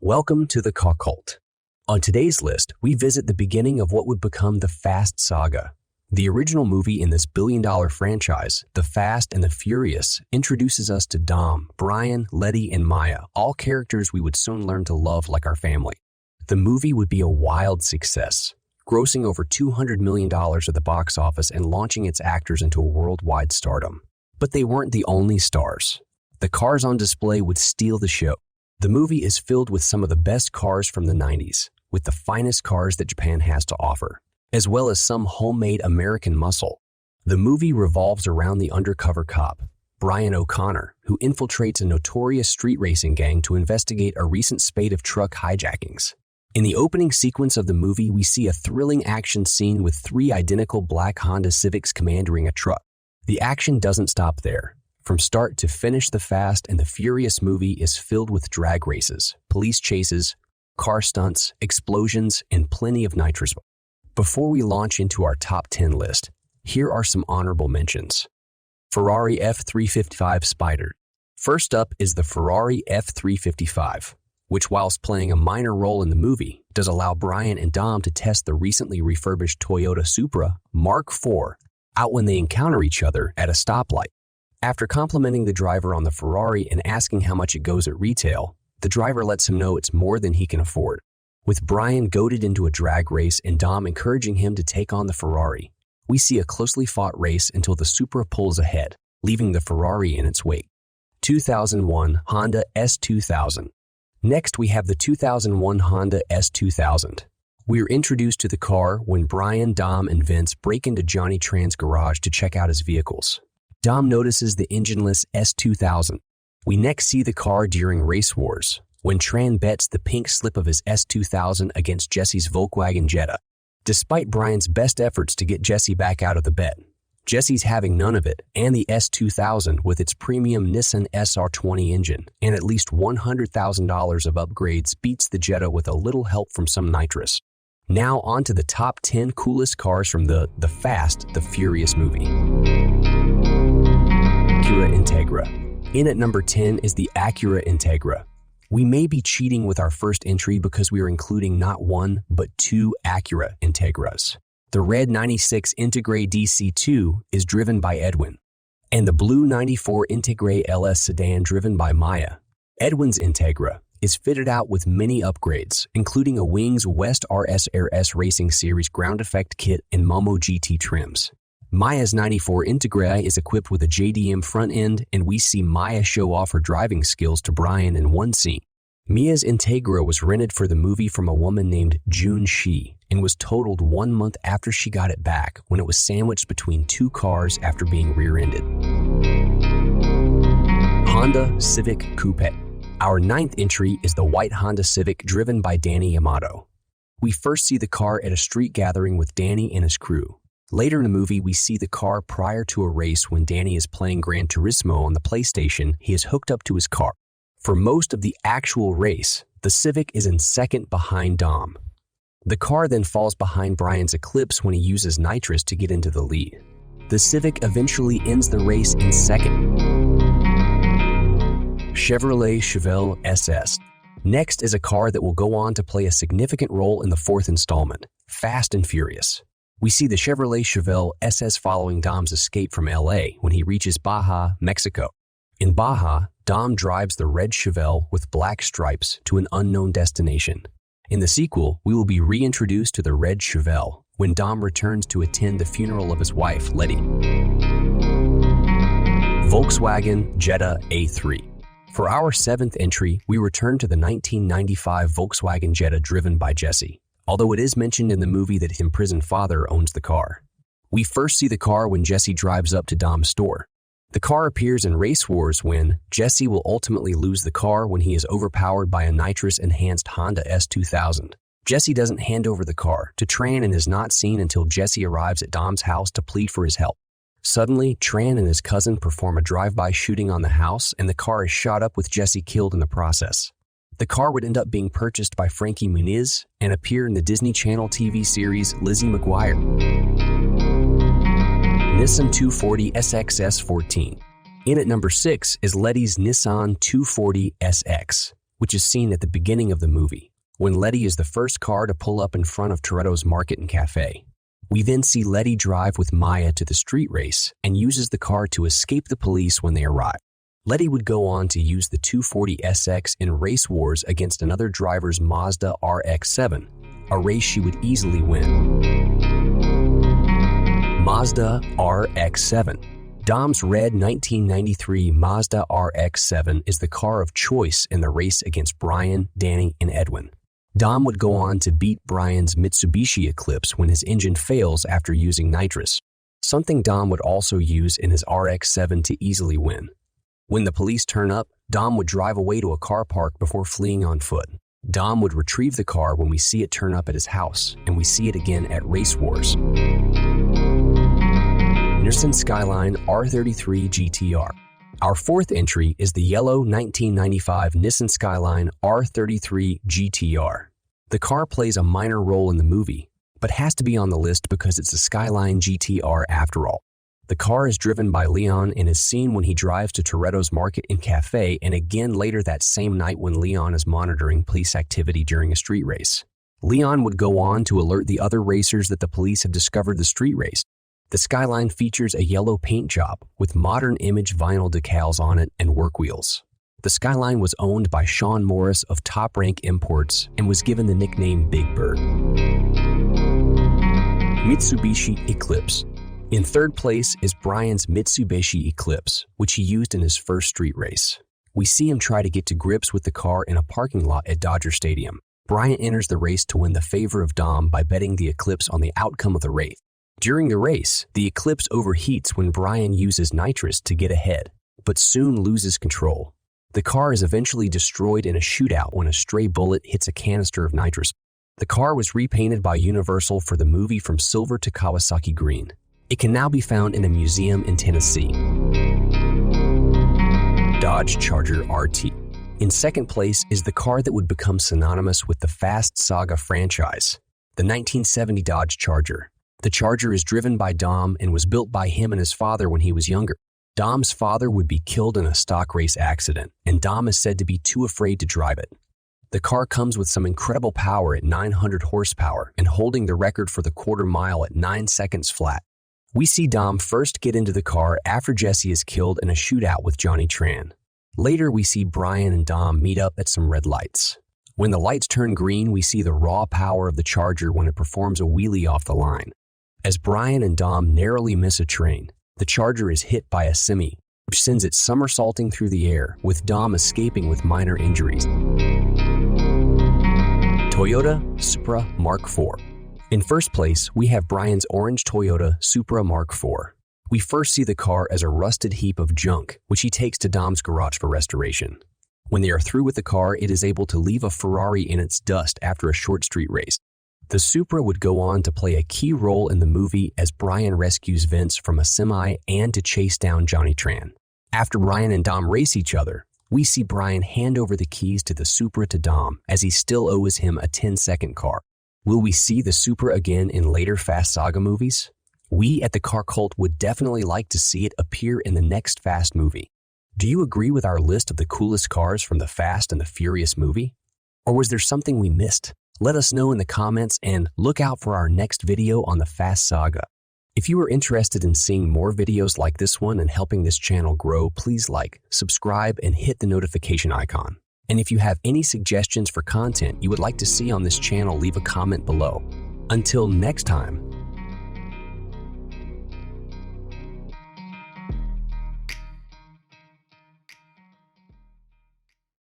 Welcome to the Car Cult. On today's list, we visit the beginning of what would become the Fast saga. The original movie in this billion-dollar franchise, The Fast and the Furious, introduces us to Dom, Brian, Letty, and Maya, all characters we would soon learn to love like our family. The movie would be a wild success, grossing over $200 million at the box office and launching its actors into a worldwide stardom. But they weren't the only stars. The cars on display would steal the show. The movie is filled with some of the best cars from the 90s, with the finest cars that Japan has to offer, as well as some homemade American muscle. The movie revolves around the undercover cop, Brian O'Connor, who infiltrates a notorious street racing gang to investigate a recent spate of truck hijackings. In the opening sequence of the movie, we see a thrilling action scene with three identical black Honda Civics commanding a truck. The action doesn't stop there. From start to finish, the Fast and the Furious movie is filled with drag races, police chases, car stunts, explosions, and plenty of nitrous. Before we launch into our top 10 list, here are some honorable mentions. Ferrari F355 Spider. First up is the Ferrari F355, which, whilst playing a minor role in the movie, does allow Brian and Dom to test the recently refurbished Toyota Supra Mark IV out when they encounter each other at a stoplight. After complimenting the driver on the Ferrari and asking how much it goes at retail, the driver lets him know it's more than he can afford. With Brian goaded into a drag race and Dom encouraging him to take on the Ferrari, we see a closely fought race until the Supra pulls ahead, leaving the Ferrari in its wake. 2001 Honda S2000. Next, we have the 2001 Honda S2000. We are introduced to the car when Brian, Dom, and Vince break into Johnny Tran's garage to check out his vehicles. Dom notices the engineless S2000. We next see the car during Race Wars, when Tran bets the pink slip of his S2000 against Jesse's Volkswagen Jetta. Despite Brian's best efforts to get Jesse back out of the bet, Jesse's having none of it, and the S2000 with its premium Nissan SR20 engine and at least $100,000 of upgrades beats the Jetta with a little help from some nitrous. Now on to the top 10 coolest cars from the Fast, the Furious movie. Acura Integra. In at number 10 is the Acura Integra. We may be cheating with our first entry because we are including not one, but two Acura Integras. The red 96 Integra DC2 is driven by Edwin, and the blue 94 Integra LS sedan driven by Maya. Edwin's Integra is fitted out with many upgrades, including a Wings West RS Racing Series ground effect kit and Momo GT trims. Maya's 94 Integra is equipped with a JDM front end, and we see Maya show off her driving skills to Brian in one scene. Mia's Integra was rented for the movie from a woman named June Shi and was totaled 1 month after she got it back when it was sandwiched between two cars after being rear-ended. Honda Civic Coupe. Our ninth entry is the white Honda Civic driven by Danny Yamato. We first see the car at a street gathering with Danny and his crew. Later in the movie, we see the car prior to a race when Danny is playing Gran Turismo on the PlayStation. He is hooked up to his car. For most of the actual race, the Civic is in second behind Dom. The car then falls behind Brian's Eclipse when he uses nitrous to get into the lead. The Civic eventually ends the race in second. Chevelle SS. Next is a car that will go on to play a significant role in the fourth installment, Fast and Furious. We see the Chevelle SS following Dom's escape from LA when he reaches Baja, Mexico. In Baja, Dom drives the red Chevelle with black stripes to an unknown destination. In the sequel, we will be reintroduced to the red Chevelle when Dom returns to attend the funeral of his wife, Letty. Volkswagen Jetta A3. For our seventh entry, we return to the 1995 Volkswagen Jetta driven by Jesse, although it is mentioned in the movie that his imprisoned father owns the car. We first see the car when Jesse drives up to Dom's store. The car appears in Race Wars when Jesse will ultimately lose the car when he is overpowered by a nitrous-enhanced Honda S2000. Jesse doesn't hand over the car to Tran and is not seen until Jesse arrives at Dom's house to plead for his help. Suddenly, Tran and his cousin perform a drive-by shooting on the house, and the car is shot up with Jesse killed in the process. The car would end up being purchased by Frankie Muniz and appear in the Disney Channel TV series Lizzie McGuire. Nissan 240 SXS 14. In at number 6 is Letty's Nissan 240 SX, which is seen at the beginning of the movie, when Letty is the first car to pull up in front of Toretto's Market and Cafe. We then see Letty drive with Maya to the street race and uses the car to escape the police when they arrive. Letty would go on to use the 240 SX in race wars against another driver's Mazda RX-7, a race she would easily win. Mazda RX-7. Dom's red 1993 Mazda RX-7 is the car of choice in the race against Brian, Danny, and Edwin. Dom would go on to beat Brian's Mitsubishi Eclipse when his engine fails after using nitrous, something Dom would also use in his RX-7 to easily win. When the police turn up, Dom would drive away to a car park before fleeing on foot. Dom would retrieve the car when we see it turn up at his house, and we see it again at Race Wars. Nissan Skyline R33 GTR. Our fourth entry is the yellow 1995 Nissan Skyline R33 GTR. The car plays a minor role in the movie, but has to be on the list because it's a Skyline GTR after all. The car is driven by Leon and is seen when he drives to Toretto's Market and Cafe, and again later that same night when Leon is monitoring police activity during a street race. Leon would go on to alert the other racers that the police have discovered the street race. The Skyline features a yellow paint job with modern image vinyl decals on it and work wheels. The Skyline was owned by Sean Morris of Top Rank Imports and was given the nickname Big Bird. Mitsubishi Eclipse. In third place is Brian's Mitsubishi Eclipse, which he used in his first street race. We see him try to get to grips with the car in a parking lot at Dodger Stadium. Brian enters the race to win the favor of Dom by betting the Eclipse on the outcome of the race. During the race, the Eclipse overheats when Brian uses nitrous to get ahead, but soon loses control. The car is eventually destroyed in a shootout when a stray bullet hits a canister of nitrous. The car was repainted by Universal for the movie from silver to Kawasaki green. It can now be found in a museum in Tennessee. Dodge Charger RT. In second place is the car that would become synonymous with the Fast Saga franchise, the 1970 Dodge Charger. The Charger is driven by Dom and was built by him and his father when he was younger. Dom's father would be killed in a stock race accident, and Dom is said to be too afraid to drive it. The car comes with some incredible power at 900 horsepower and holding the record for the quarter mile at 9 seconds flat. We see Dom first get into the car after Jesse is killed in a shootout with Johnny Tran. Later, we see Brian and Dom meet up at some red lights. When the lights turn green, we see the raw power of the Charger when it performs a wheelie off the line. As Brian and Dom narrowly miss a train, the Charger is hit by a semi, which sends it somersaulting through the air, with Dom escaping with minor injuries. Toyota Supra Mark IV. In first place, we have Brian's orange Toyota Supra Mark IV. We first see the car as a rusted heap of junk, which he takes to Dom's garage for restoration. When they are through with the car, it is able to leave a Ferrari in its dust after a short street race. The Supra would go on to play a key role in the movie as Brian rescues Vince from a semi and to chase down Johnny Tran. After Brian and Dom race each other, we see Brian hand over the keys to the Supra to Dom as he still owes him a 10-second car. Will we see the Supra again in later Fast Saga movies? We at the Car Cult would definitely like to see it appear in the next Fast movie. Do you agree with our list of the coolest cars from the Fast and the Furious movie? Or was there something we missed? Let us know in the comments and look out for our next video on the Fast Saga. If you are interested in seeing more videos like this one and helping this channel grow, please like, subscribe, and hit the notification icon. And if you have any suggestions for content you would like to see on this channel, leave a comment below. Until next time,